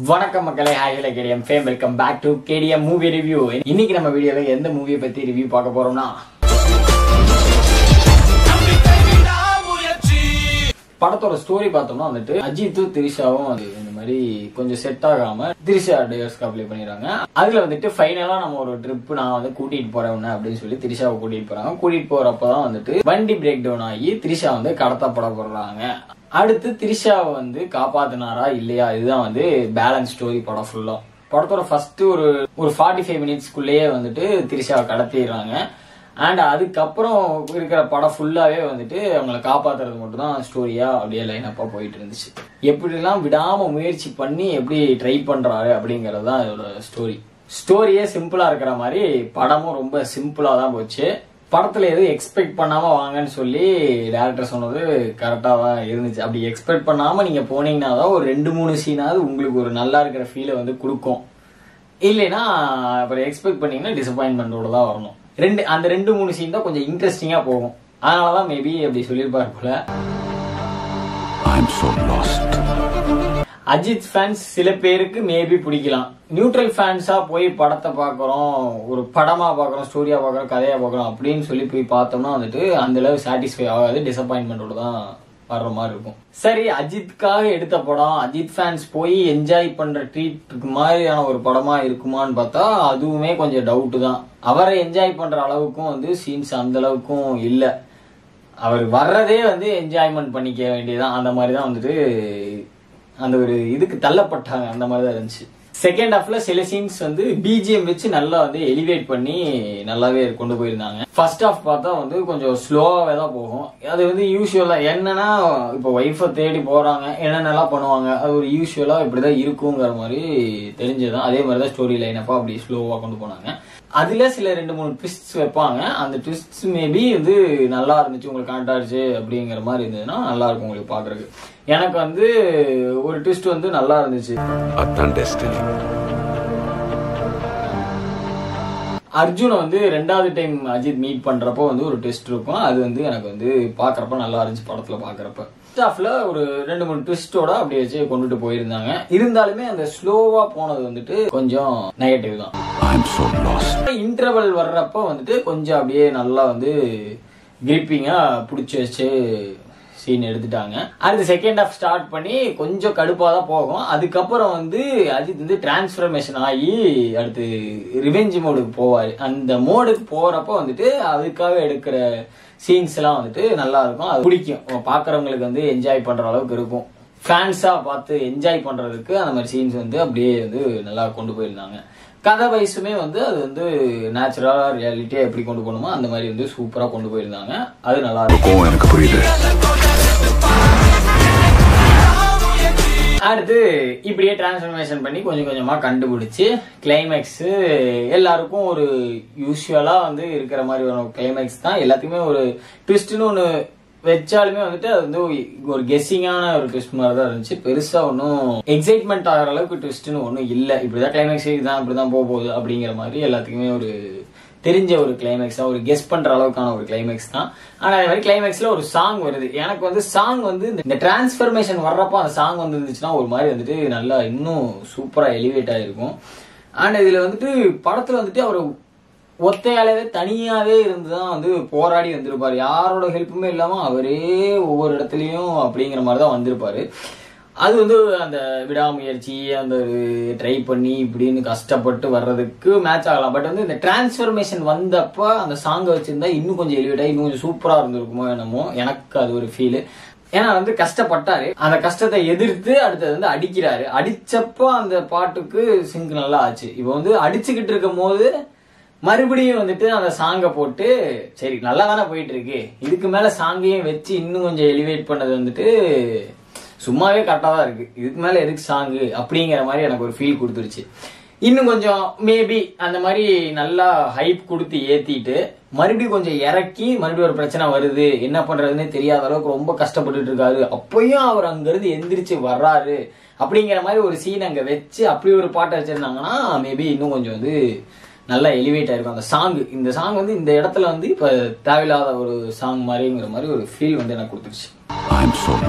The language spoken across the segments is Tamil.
வணக்கம் மக்களே, hi hello KTM fame, welcome back to KTM movie review. இன்னைக்கு நம்ம வீடியோல எந்த மூவியை பத்தி ரிவ்யூ பார்க்க போறோம்னா, படத்தோட ஸ்டோரி பார்த்தோம்னா வந்துட்டு அஜித்தும் திரிஷாவும் இந்த மாதிரி கொஞ்சம் செட் ஆகாம திரிஷா டைவர்ஸ்க்கு அப்ளை பண்ணிடுறாங்க. அதுல வந்துட்டு ஃபைனலா நம்ம ஒரு ட்ரிப் நான் வந்து கூட்டிட்டு போறேன் அப்படின்னு சொல்லி திரிஷாவை கூட்டிட்டு போறாங்க. கூட்டிட்டு போறப்பதான் வந்துட்டு வண்டி பிரேக் டவுன் ஆகி திரிஷா வந்து கடத்தப்பட போடுறாங்க. அடுத்து திரிஷாவை வந்து காப்பாத்தினாரா இல்லையா, இதுதான் வந்து பேலன்ஸ் ஸ்டோரி படம் ஃபுல்லா. படத்தோட ஃபர்ஸ்ட் ஒரு 45 மினிட்ஸ்க்குள்ளேயே வந்துட்டு திரிஷாவை கடத்திடுறாங்க. அண்ட் அதுக்கப்புறம் இருக்கிற படம் ஃபுல்லாவே வந்துட்டு அவங்களை காப்பாத்துறது மட்டும் தான் ஸ்டோரியா அப்படியே லைன் அப்பா போயிட்டு இருந்துச்சு. எப்படிலாம் விடாம முயற்சி பண்ணி எப்படி ட்ரை பண்றாரு அப்படிங்கறது தான் இதோட ஸ்டோரி. ஸ்டோரியே சிம்பிளா இருக்கிற மாதிரி படமும் ரொம்ப சிம்பிளா தான் போச்சு. படத்துல எதுவும் எக்ஸ்பெக்ட் பண்ணாம வாங்கன்னு சொல்லி டேரக்டர் சொன்னது கரெக்டா தான் இருந்துச்சு. அப்படி எக்ஸ்பெக்ட் பண்ணாம நீங்க போனீங்கன்னா தான் ஒரு 2-3 சீனாவது உங்களுக்கு ஒரு நல்லா இருக்கிற ஃபீலை வந்து கொடுக்கும். இல்லைன்னா அப்புறம் எக்ஸ்பெக்ட் பண்ணீங்கன்னா டிசப்பாயின்மெண்டோட தான் வரணும். அந்த 2-3 சீன் தான் கொஞ்சம் இன்ட்ரெஸ்டிங்கா போகும். அதனாலதான் மேபி அப்படி சொல்லியிருப்பாரு போல. அஜித் ஃபேன்ஸ் சில பேருக்கு மேபி பிடிக்கலாம். நியூட்ரல் ஃபேன்ஸா போய் படத்தை பாக்குறோம், ஒரு படமா பாக்குறோம், ஸ்டோரியா பாக்குறோம், கதையா பாக்குறோம் அப்படின்னு சொல்லி போய் பார்த்தோம்னா வந்துட்டு அந்த அளவு சாட்டிஸ்ஃபை ஆகாது, டிசப்பாயின்மெண்டோட தான் வர்ற மாதிரி இருக்கும். சரி, அஜித்காக எடுத்த படம், அஜித் ஃபேன்ஸ் போய் என்ஜாய் பண்ற ட்ரீட் மாதிரியான ஒரு படமா இருக்குமான்னு பார்த்தா அதுவுமே கொஞ்சம் டவுட் தான். அவரை என்ஜாய் பண்ற அளவுக்கும் வந்து சீன்ஸ் அந்த அளவுக்கும் இல்ல. அவர் வர்றதே வந்து என்ஜாய்மெண்ட் பண்ணிக்க வேண்டியதான். அந்த மாதிரிதான் வந்துட்டு அந்த ஒரு இதுக்கு தள்ளப்பட்டாங்க. அந்த மாதிரிதான் இருந்துச்சு. செகண்ட் ஹாஃப்ல சில சீன்ஸ் வந்து பிஜிஎம் வச்சு நல்லா வந்து எலிவேட் பண்ணி நல்லாவே கொண்டு போயிருந்தாங்க. ஃபர்ஸ்ட் ஹாஃப் பார்த்தா வந்து கொஞ்சம் ஸ்லோவாவே தான் போகும். அது வந்து யூஸ்வலா என்னன்னா, இப்போ ஒய்ஃபை தேடி போறாங்க, என்னென்னலாம் பண்ணுவாங்க, அது ஒரு யூஸ்வலா இப்படிதான் இருக்குங்கிற மாதிரி தெரிஞ்சதுதான். அதே மாதிரிதான் ஸ்டோரி லைனப்பா அப்படி ஸ்லோவா கொண்டு போனாங்க. அதுல சில 2-3 ட்விஸ்ட்ஸ் வைப்பாங்க. அந்த ட்விஸ்ட்ஸ் மேபி வந்து நல்லா இருந்துச்சு, உங்களுக்கு கனெக்ட் ஆச்சு அப்படிங்கிற மாதிரி இருந்ததுன்னா நல்லா இருக்கும் உங்களுக்கு பாக்குறதுக்கு. எனக்கு வந்து ஒரு ட்விஸ்ட் வந்து நல்லா இருந்துச்சு. அர்ஜுனை வந்து 2வது டைம் அஜித் மீட் பண்றப்போ வந்து ஒரு ட்விஸ்ட் இருக்கும். அது வந்து எனக்கு வந்து பாக்குறப்ப நல்லா இருந்துச்சு. படத்துல பாக்குறப்ப ஸ்டாஃப்ல ஒரு 2-3 ட்விஸ்டோட அப்படி வச்சு கொண்டுட்டு போயிருந்தாங்க. இருந்தாலுமே அந்த ஸ்லோவா போனது வந்துட்டு கொஞ்சம் நெகட்டிவ் தான். இன்டர்வல் வர்றப்ப வந்துட்டு கொஞ்சம் அப்படியே நல்லா வந்து கிரிப்பிங்கா புடிச்சு வச்சு சீன் எடுத்துட்டாங்க. அடுத்து செகண்ட் ஹாஃப் ஸ்டார்ட் பண்ணி கொஞ்சம் கடுப்பா தான் போகும். அதுக்கப்புறம் வந்து அஜித் வந்து டிரான்ஸ்பர்மேஷன் ஆகி அடுத்து ரிவெஞ்ச் மோடுக்கு போவாரு. அந்த மோடுக்கு போறப்ப வந்துட்டு அதுக்காக எடுக்கிற சீன்ஸ் எல்லாம் வந்துட்டு நல்லா இருக்கும். அது பிடிக்கும், பாக்குறவங்களுக்கு வந்து என்ஜாய் பண்ற அளவுக்கு இருக்கும். ஃபேன்ஸா பார்த்து என்ஜாய் பண்றதுக்கு அந்த மாதிரி சீன்ஸ் வந்து அப்படியே வந்து நல்லா கொண்டு போயிருந்தாங்க. கதை வயசுமே வந்து அது வந்து நேச்சுரலா ரியாலிட்டியா எப்படி கொண்டு போகணுமோ அந்த மாதிரி வந்து சூப்பரா கொண்டு போயிருந்தாங்க. அது நல்லா இருக்கும், எனக்கு புரியுது. அடுத்து இப்படியே டிரான்ஸ்ஃபர்மேஷன் பண்ணி கொஞ்சம் கொஞ்சமா கண்டுபிடிச்சு கிளைமேக்ஸ் எல்லாருக்கும் ஒரு யூஸ்வலா வந்து இருக்கிற மாதிரி ஒரு கிளைமேக்ஸ் தான். எல்லாத்துக்குமே ஒரு ட்விஸ்ட்னு ஒண்ணு வச்சாலுமே வந்துட்டு அது வந்து ஒரு கெஸ்ஸிங்கான ஒரு ட்விஸ்ட் மாதிரி தான் இருந்துச்சு. பெருசா ஒன்னும் எக்ஸைட்மெண்ட் ஆகிற அளவுக்கு ட்விஸ்ட்னு ஒன்னும் இல்ல. இப்படிதான் கிளைமேக்ஸ் இதுதான் இப்படிதான் போகுது அப்படிங்கிற மாதிரி எல்லாத்துக்குமே ஒரு தெரிஞ்ச ஒரு கிளைமேக்ஸ் தான், ஒரு கெஸ் பண்ற அளவுக்கான ஒரு கிளைமேக்ஸ் தான். ஆனா அதே மாதிரி கிளைமேக்ஸ்ல ஒரு சாங் வருது. எனக்கு வந்து சாங் வந்து இந்த டிரான்ஸ்பர்மேஷன் வர்றப்ப அந்த சாங் வந்து இருந்துச்சுன்னா ஒரு மாதிரி வந்துட்டு நல்லா இன்னும் சூப்பரா எலிவேட் ஆயிருக்கும். அண்ட் இதுல வந்துட்டு படத்துல வந்துட்டு அவர் ஒத்தையாலே தனியாவே இருந்துதான் வந்து போராடி வந்திருப்பாரு. யாரோட ஹெல்ப்புமே இல்லாம அவரே ஒவ்வொரு இடத்துலயும் அப்படிங்கிற மாதிரிதான் வந்திருப்பாரு. அது வந்து அந்த விடாமுயற்சி, அந்த ட்ரை பண்ணி இப்படின்னு கஷ்டப்பட்டு வர்றதுக்கு மேட்ச் ஆகலாம். பட் வந்து இந்த டிரான்ஸ்பர்மேஷன் வந்தப்ப அந்த சாங்கை வச்சிருந்தா இன்னும் கொஞ்சம் எலிவேட் ஆகி இன்னும் கொஞ்சம் சூப்பரா இருந்திருக்குமோ என்னமோ, எனக்கு அது ஒரு ஃபீல். ஏன்னா வந்து கஷ்டப்பட்டாரு, அந்த கஷ்டத்தை எதிர்த்து அடுத்தது வந்து அடிக்கிறாரு. அடிச்சப்போ அந்த பாட்டுக்கு சிங்க் நல்லா ஆச்சு. இப்போ வந்து அடிச்சுக்கிட்டு இருக்கும் போது மறுபடியும் வந்துட்டு அந்த சாங்கை போட்டு சரி நல்லா தானே போயிட்டு இருக்கு, இதுக்கு மேல சாங்கையும் வச்சு இன்னும் கொஞ்சம் எலிவேட் பண்ணது வந்துட்டு சும்மாவே கரெக்டா தான் இருக்கு, இதுக்கு மேல எதுக்கு சாங்கு அப்படிங்கிற மாதிரி எனக்கு ஒரு ஃபீல் கொடுத்துருச்சு. இன்னும் கொஞ்சம் மேபி அந்த மாதிரி நல்லா ஹைப் கொடுத்து ஏத்திட்டு மறுபடியும் கொஞ்சம் இறக்கி மறுபடியும் ஒரு பிரச்சனை வருது, என்ன பண்றதுன்னே தெரியாத அளவுக்கு ரொம்ப கஷ்டப்பட்டுட்டு இருக்காரு, அப்பயும் அவர் அங்கிருந்து எந்திரிச்சு வர்றாரு அப்படிங்கிற மாதிரி ஒரு சீன் அங்க வச்சு அப்படி ஒரு பாட்டை வச்சிருந்தாங்கன்னா மேபி இன்னும் கொஞ்சம் வந்து நல்லா எலிவேட் ஆயிருக்கும் அந்த சாங். இந்த சாங் வந்து இந்த இடத்துல வந்து இப்ப தேவையில்லாத ஒரு சாங் மாதிரிங்கிற மாதிரி ஒரு ஃபீல் வந்து எனக்கு கொடுத்துருச்சு.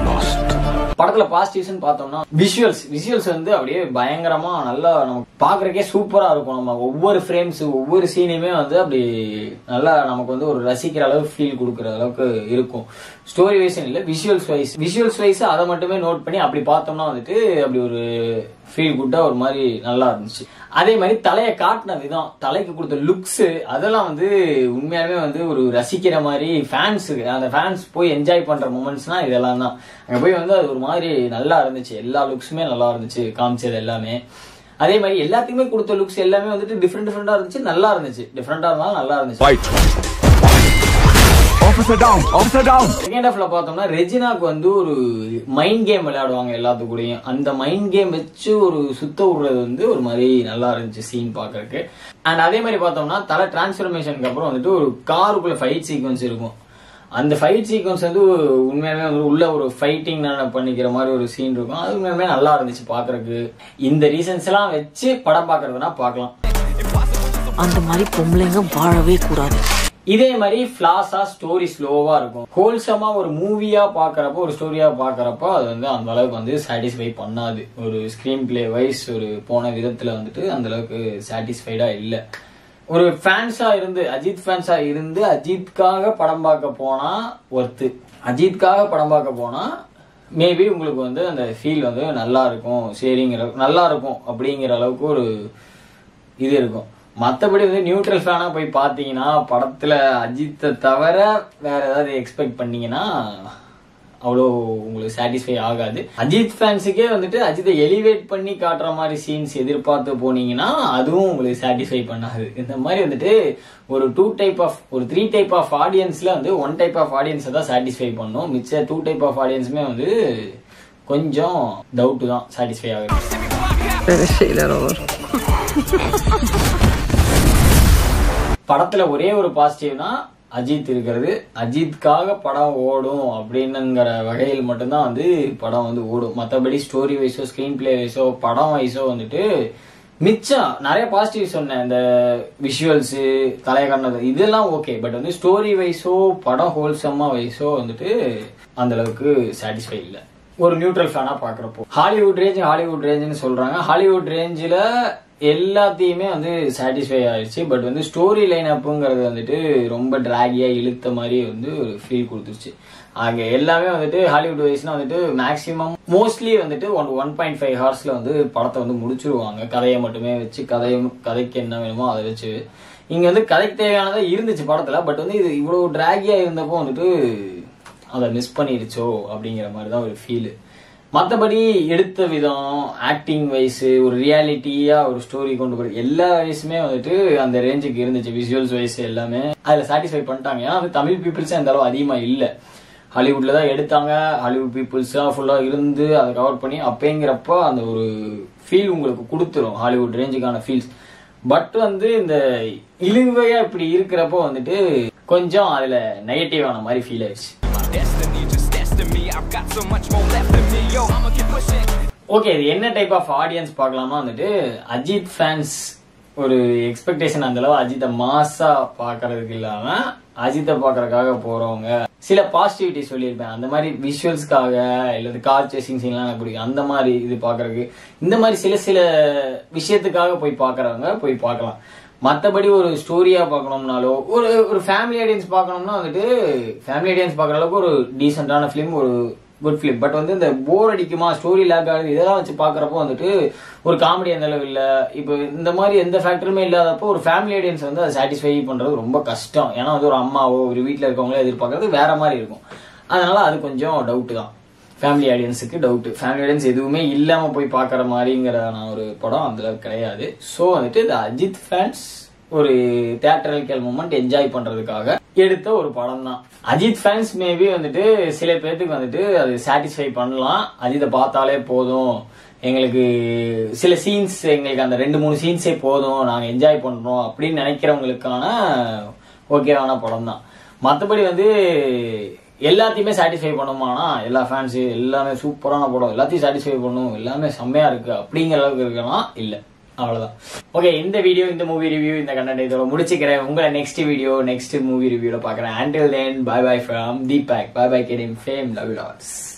படத்துல பாசிட்டிவ்ஸ் பார்த்தோம்னா விஷுவல்ஸ் வந்து அப்படியே பயங்கரமா நல்லா நமக்கு பாக்குறதுக்கே சூப்பரா இருக்கும். நம்ம ஒவ்வொரு ஃப்ரேம்ஸ் ஒவ்வொரு சீனையுமே வந்து அப்படி நல்லா நமக்கு வந்து ஒரு ரசிக்கிற அளவுக்கு ஃபீல் கொடுக்குற அளவுக்கு இருக்கும். ஸ்டோரி வைஸ் இல்ல, விஷுவல்ஸ் வைஸ் அதை மட்டுமே நோட் பண்ணி அப்படி பார்த்தோம்னா வந்துட்டு அப்படி ஒரு ஃபீல் குட்டா ஒரு மாதிரி நல்லா இருந்துச்சு. அதே மாதிரி தலையை காட்டின விதம், தலைக்கு கொடுத்த லுக்ஸ், அதெல்லாம் வந்து உண்மையாலுமே வந்து ஒரு ரசிக்கிற மாதிரி அந்த ஃபேன்ஸ் போய் என்ஜாய் பண்ற மூமெண்ட்ஸ்னா இதெல்லாம் தான். அங்க போய் வந்து அது ஒரு மாதிரி நல்லா இருந்துச்சு. எல்லா லுக்ஸுமே நல்லா இருந்துச்சு காமிச்சது எல்லாமே. அதே மாதிரி எல்லாத்துக்குமே கொடுத்த லுக்ஸ் எல்லாமே வந்துட்டு டிஃப்ரெண்டா இருந்துச்சு, நல்லா இருந்துச்சு. டிஃப்ரெண்டா இருந்தாலும் நல்லா இருந்துச்சு. செகண்ட் ஹாஃப்ல பார்த்தோம்னா ரெஜினாக்கு வந்து ஒரு மைண்ட் கேம் விளையாடுவாங்க எல்லாத்துக்கூடயும். அந்த மைண்ட் கேம் வச்சு ஒரு சுத்த விடுறது வந்து ஒரு மாதிரி நல்லா இருந்துச்சு சீன் பாக்குறதுக்கு. அண்ட் அதே மாதிரி பார்த்தோம்னா தலை டிரான்ஸ்பர்மேஷனுக்கு அப்புறம் வந்துட்டு ஒரு காருக்குள்ள ஃபைட் சீக்வன்ஸ் இருக்கும். அந்த ஃபைட் சீக்வன்ஸ் வந்து உண்மையாலுமே வந்து உள்ள ஒரு ஃபைட்டிங் பண்ணிக்கிற மாதிரி ஒரு சீன் இருக்கும். அது உண்மையாலுமே நல்லா இருந்துச்சு பாக்குறதுக்கு. இந்த ரீசன்ஸ் எல்லாம் வச்சு படம் பாக்குறதுனா பார்க்கலாம். அந்த மாதிரி பொம்பளைங்க வாழவே கூடாது. இதே மாதிரி ஃபிளாஸா ஸ்டோரி ஸ்லோவா இருக்கும். ஹோல்சமா ஒரு மூவியா பாக்குறப்போ, ஒரு ஸ்டோரியா பாக்குறப்போ அது வந்து அந்த அளவுக்கு வந்து சாட்டிஸ்ஃபை பண்ணாது. ஒரு ஸ்கிரீன் பிளே வைஸ் ஒரு போன விதத்துல வந்துட்டு அந்த அளவுக்கு சாட்டிஸ்ஃபைடா இல்ல. ஒரு ஃபேன்ஸா இருந்து அஜித் ஃபேன்ஸா இருந்து அஜித்காக படம் பார்க்க போனா ஒர்த்து. அஜித்காக படம் பார்க்க போனா மேபி உங்களுக்கு வந்து அந்த ஃபீல் வந்து நல்லா இருக்கும், சரிங்கிற நல்லா இருக்கும் அப்படிங்கிற அளவுக்கு ஒரு இது இருக்கும். மற்றபடி வந்து நியூட்ரல் ஃபேனா போய் பார்த்தீங்கன்னா படத்துல அஜித்தை தவிர வேற ஏதாவது எக்ஸ்பெக்ட் பண்ணீங்கன்னா அவ்வளோ உங்களுக்கு சாட்டிஸ்ஃபை ஆகாது. அஜித் ஃபேன்ஸுக்கே வந்துட்டு அஜித்தை எலிவேட் பண்ணி காட்டுற மாதிரி சீன்ஸ் எதிர்பார்த்து போனீங்கன்னா அதுவும் உங்களுக்கு சாட்டிஸ்ஃபை பண்ணாது. இந்த மாதிரி வந்துட்டு ஒரு 3 டைப் ஆஃப் ஆடியன்ஸ்ல வந்து 1 டைப் ஆஃப் ஆடியன்ஸை தான் சாட்டிஸ்ஃபை பண்ணும். மிச்ச 2 டைப் ஆஃப் ஆடியன்ஸுமே வந்து கொஞ்சம் டவுட் தான், சாட்டிஸ்ஃபை ஆகுது. படத்துல ஒரே ஒரு பாசிட்டிவ்னா அஜித் இருக்கிறது. அஜித்காக படம் ஓடும் அப்படின்னுங்கிற வகையில் மட்டும்தான் வந்து படம் வந்து ஓடும். மற்றபடி ஸ்டோரி வைஸோ ஸ்கிரீன் பிளே வைஸோ படம் வைஸோ வந்துட்டு மிச்சம் நிறைய பாசிட்டிவ் சொன்னேன். இந்த விஷுவல்ஸ் தலைகண்ணது இதெல்லாம் ஓகே. பட் வந்து ஸ்டோரி வைஸோ படம் ஹோல்சம்மா வைஸோ வந்துட்டு அந்த அளவுக்கு சாட்டிஸ்ஃபை இல்லை ஒரு நியூட்ரல் ஃபேனா பாக்குறப்போ. ஹாலிவுட் ரேஞ்சுன்னு சொல்றாங்க. ஹாலிவுட் ரேஞ்சில் எல்லாத்தையுமே வந்து சாட்டிஸ்ஃபை ஆயிடுச்சு. பட் வந்து ஸ்டோரி லைன் அப்புங்கிறது வந்துட்டு ரொம்ப டிராகியா இழுத்த மாதிரி வந்து ஒரு ஃபீல் கொடுத்துருச்சு. அங்க எல்லாமே வந்துட்டு ஹாலிவுட் வைஸ்னா வந்துட்டு மேக்சிமம் மோஸ்ட்லி வந்துட்டு 1.5 ஹவர்ஸ்ல வந்து படத்தை வந்து முடிச்சிருவாங்க. கதையை மட்டுமே வச்சு கதைக்கு என்ன வேணுமோ அதை வச்சு. இங்க வந்து கதைக்கு தேவையானதா இருந்துச்சு படத்துல. பட் வந்து இது இவ்வளவு டிராகியா இருந்தப்போ வந்துட்டு அதை மிஸ் பண்ணிருச்சோ அப்படிங்கிற மாதிரி தான் ஒரு ஃபீல். மற்றபடி எடுத்த விதம், ஆக்டிங் வைஸ், ஒரு ரியாலிட்டியா ஒரு ஸ்டோரி கொண்டு போய் எல்லா வயசுமே வந்துட்டு அந்த ரேஞ்சுக்கு இருந்துச்சு. விஷுவல்ஸ் வைஸ் எல்லாமே அதுல சாட்டிஸ்ஃபை பண்ணிட்டாங்க. ஏன்னா வந்து தமிழ் பீப்புள்ஸ் அந்த அளவு அதிகமா இல்லை. ஹாலிவுட்ல தான் எடுத்தாங்க. ஹாலிவுட் பீப்புள்ஸா ஃபுல்லா இருந்து அதை கவர் பண்ணி அப்பங்கிறப்ப அந்த ஒரு ஃபீல் உங்களுக்கு கொடுத்துரும், ஹாலிவுட் ரேஞ்சுக்கான ஃபீல்ஸ். பட் வந்து இந்த இழுவையா இப்படி இருக்கிறப்போ வந்துட்டு கொஞ்சம் அதுல நெகட்டிவான மாதிரி ஃபீல் ஆயிடுச்சு. ஓகே, இது என்ன டைப் ஆஃப் ஆடியன்ஸ் பார்க்கலாமா வந்துட்டு அஜித் ஃபேன்ஸ் ஒரு எக்ஸ்பெக்டேஷன் அந்த அளவு அஜித்தை மாசா பாக்குறதுக்கு இல்லாம அஜித்தை பாக்குறதுக்காக போறவங்க சில பாசிட்டிவிட்டி சொல்லியிருப்பேன். அந்த மாதிரி விஷுவல்ஸ்க்காக இல்ல கார் சேசிங் சீன்லாம் எனக்கு பிடிக்கும். அந்த மாதிரி இது பாக்குறதுக்கு இந்த மாதிரி சில விஷயத்துக்காக போய் பாக்குறவங்க போய் பார்க்கலாம். மற்றபடி ஒரு ஸ்டோரியா பார்க்கணும்னாலோ ஒரு ஃபேமிலி ஆடியன்ஸ் பார்க்கணும்னா வந்துட்டு ஃபேமிலி ஆடியன்ஸ் பார்க்குற அளவுக்கு ஒரு டீசென்டான ஃபிலிம், ஒரு குட் ஃபிலிம். பட் வந்து இந்த போர் அடிக்குமா, ஸ்டோரி லேக் ஆகுது, இதெல்லாம் வச்சு பாக்குறப்போ வந்துட்டு ஒரு காமெடி அந்த அளவு இல்ல. இப்போ இந்த மாதிரி எந்த ஃபேக்டருமே இல்லாதப்போ ஒரு ஃபேமிலி ஆடியன்ஸ் வந்து அதை சாட்டிஸ்ஃபை பண்றது ரொம்ப கஷ்டம். ஏன்னா வந்து ஒரு அம்மாவோ ஒரு வீட்டில் இருக்கவங்களோ எதிர்பார்க்கறது வேற மாதிரி இருக்கும். அதனால அது கொஞ்சம் டவுட் தான் ஃபேமிலி ஆடியன்ஸுக்கு. டவுட் ஃபேமிலி ஆடியன்ஸ் எதுவுமே இல்லாம போய் பாக்குற மாதிரிங்கிற ஒரு படம் அந்த அளவுக்கு கிடையாது. ஸோ வந்துட்டு இந்த அஜித் ஃபேன்ஸ் ஒரு தியேட்டரிக்கல் மூமெண்ட் என்ஜாய் பண்றதுக்காக எடுத்த ஒரு படம் தான். அஜித் ஃபேன்ஸ் மேபி வந்துட்டு சில பேர்த்துக்கு வந்துட்டு அது சாட்டிஸ்ஃபை பண்ணலாம். அஜித்தை பார்த்தாலே போதும், எங்களுக்கு சில சீன்ஸ், எங்களுக்கு அந்த 2-3 சீன்ஸே போதும், நாங்க என்ஜாய் பண்றோம் அப்படின்னு நினைக்கிறவங்களுக்கான ஓகேவான படம் தான். மற்றபடி வந்து எல்லாத்தையுமே சாட்டிஸ்ஃபை பண்ணுமானா எல்லா ஃபேன்ஸு எல்லாமே சூப்பரான படம், எல்லாத்தையும் சாட்டிஸ்ஃபை பண்ணும், எல்லாமே செம்மையா இருக்கு அப்படிங்கிற அளவுக்கு இருக்கலாம் இல்ல. அவ்வளவுதான். ஓகே, இந்த வீடியோ, இந்த மூவி ரிவ்யூ, இந்த கண்டென்ட் இதோட முடிச்சுக்கிறேன். உங்களை நெக்ஸ்ட் வீடியோ, நெக்ஸ்ட் மூவி ரிவ்யூல பாக்குறேன். Until then, bye bye from Deepak. Bye bye, Kedim Fame. Love you lots.